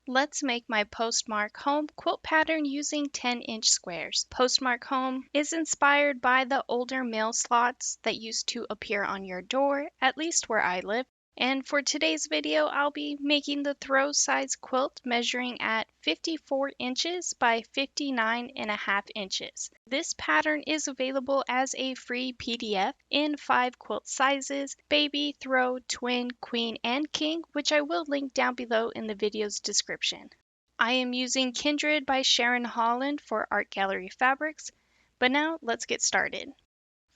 Let's make my Postmarked Home quilt pattern using 10-inch squares. Postmarked Home is inspired by the older mail slots that used to appear on your door, at least where I live. And for today's video, I'll be making the throw size quilt measuring at 54 inches by 59.5 inches. This pattern is available as a free PDF in 5 quilt sizes: baby, throw, twin, queen, and king, which I will link down below in the video's description. I am using Kindred by Sharon Holland for Art Gallery fabrics, but now let's get started.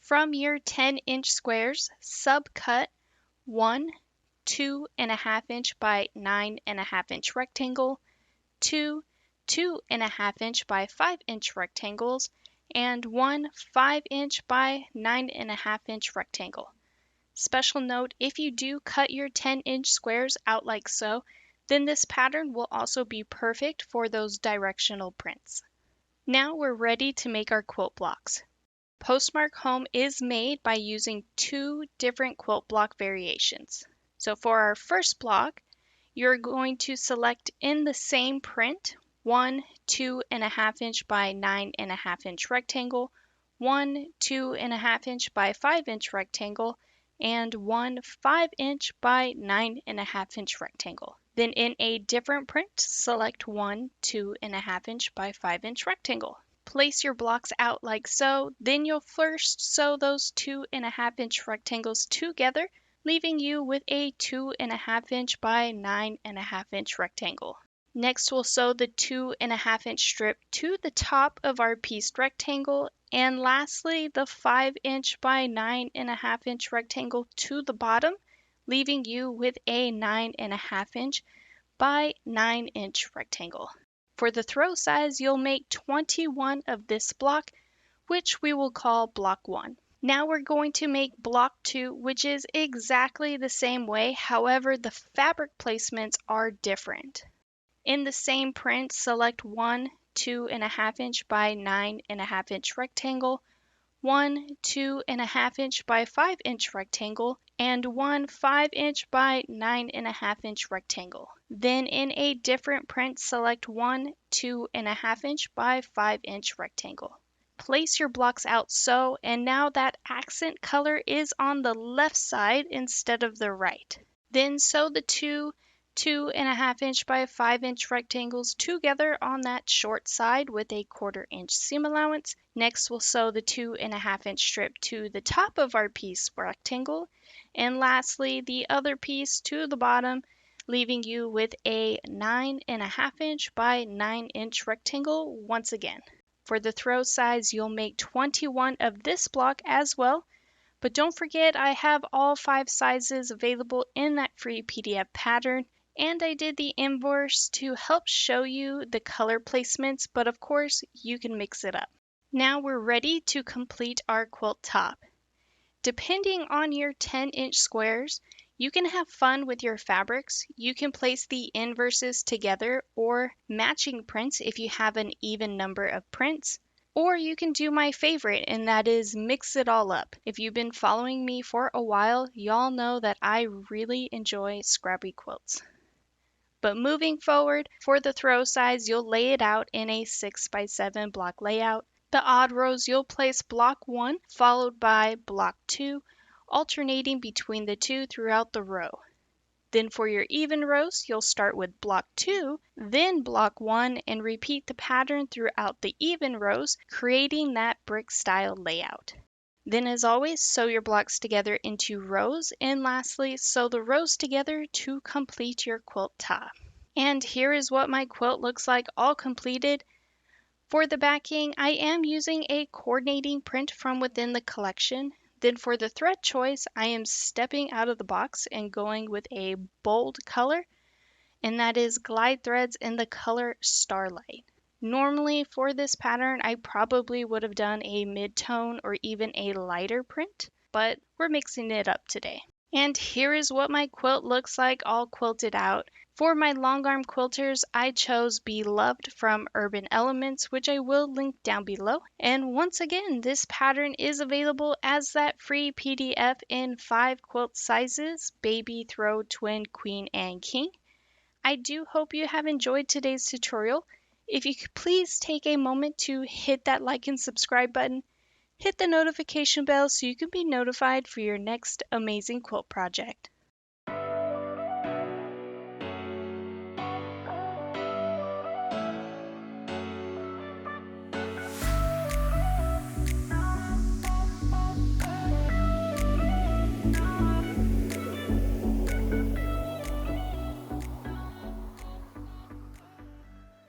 From your 10-inch squares, subcut 1 2.5 inch by 9.5 inch rectangle, 2 2.5 inch by 5 inch rectangles, and 1 5 inch by 9.5 inch rectangle. Special note, if you do cut your 10-inch squares out like so, then this pattern will also be perfect for those directional prints. Now we're ready to make our quilt blocks. Postmarked Home is made by using 2 different quilt block variations. So for our first block, you're going to select in the same print 1 2.5 inch by 9.5 inch rectangle, 1 2.5 inch by 5 inch rectangle, and 1 5 inch by 9.5 inch rectangle. Then in a different print, select 1 2.5 inch by 5 inch rectangle. Place your blocks out like so, then you'll first sew those 2.5 inch rectangles together, leaving you with a 2.5 inch by 9.5 inch rectangle. Next, we'll sew the 2.5 inch strip to the top of our pieced rectangle, and lastly, the 5 inch by 9.5 inch rectangle to the bottom, leaving you with a 9.5 inch by 9 inch rectangle. For the throw size, you'll make 21 of this block, which we will call block 1. Now we're going to make block 2, which is exactly the same way, however the fabric placements are different. In the same print, select 1 2.5 inch by 9.5 inch rectangle, 1 2.5 inch by 5 inch rectangle, and 1 5 inch by 9.5 inch rectangle. Then in a different print, select 1 2.5 inch by 5 inch rectangle. Place your blocks out so, and now that accent color is on the left side instead of the right. Then sew the 2 2.5 inch by 5 inch rectangles together on that short side with a 1/4 inch seam allowance. Next, we'll sew the 2.5 inch strip to the top of our piece rectangle, and lastly the other piece to the bottom, leaving you with a 9.5 inch by 9 inch rectangle once again. For the throw size, you'll make 21 of this block as well, but don't forget I have all 5 sizes available in that free PDF pattern, and I did the inverse to help show you the color placements, but of course you can mix it up. Now we're ready to complete our quilt top. Depending on your 10-inch squares, you can have fun with your fabrics. You can place the inverses together or matching prints if you have an even number of prints. Or you can do my favorite, and that is mix it all up. If you've been following me for a while, y'all know that I really enjoy scrappy quilts. But moving forward, for the throw size, you'll lay it out in a 6x7 block layout. The odd rows, you'll place block 1 followed by block 2, alternating between the two throughout the row. Then for your even rows, you'll start with block 2, then block 1, and repeat the pattern throughout the even rows, creating that brick style layout. Then as always, sew your blocks together into rows, and lastly, sew the rows together to complete your quilt top. And here is what my quilt looks like all completed. For the backing, I am using a coordinating print from within the collection. Then for the thread choice, I am stepping out of the box and going with a bold color, and that is glide threads in the color Starlight. Normally for this pattern, I probably would have done a mid-tone or even a lighter print, but we're mixing it up today. And here is what my quilt looks like all quilted out. For my Longarm quilters, I chose Beloved from Urban Elements, which I will link down below. And once again, this pattern is available as that free PDF in 5 quilt sizes: baby, throw, twin, queen, and king. I do hope you have enjoyed today's tutorial. If you could please take a moment to hit that like and subscribe button, hit the notification bell so you can be notified for your next amazing quilt project.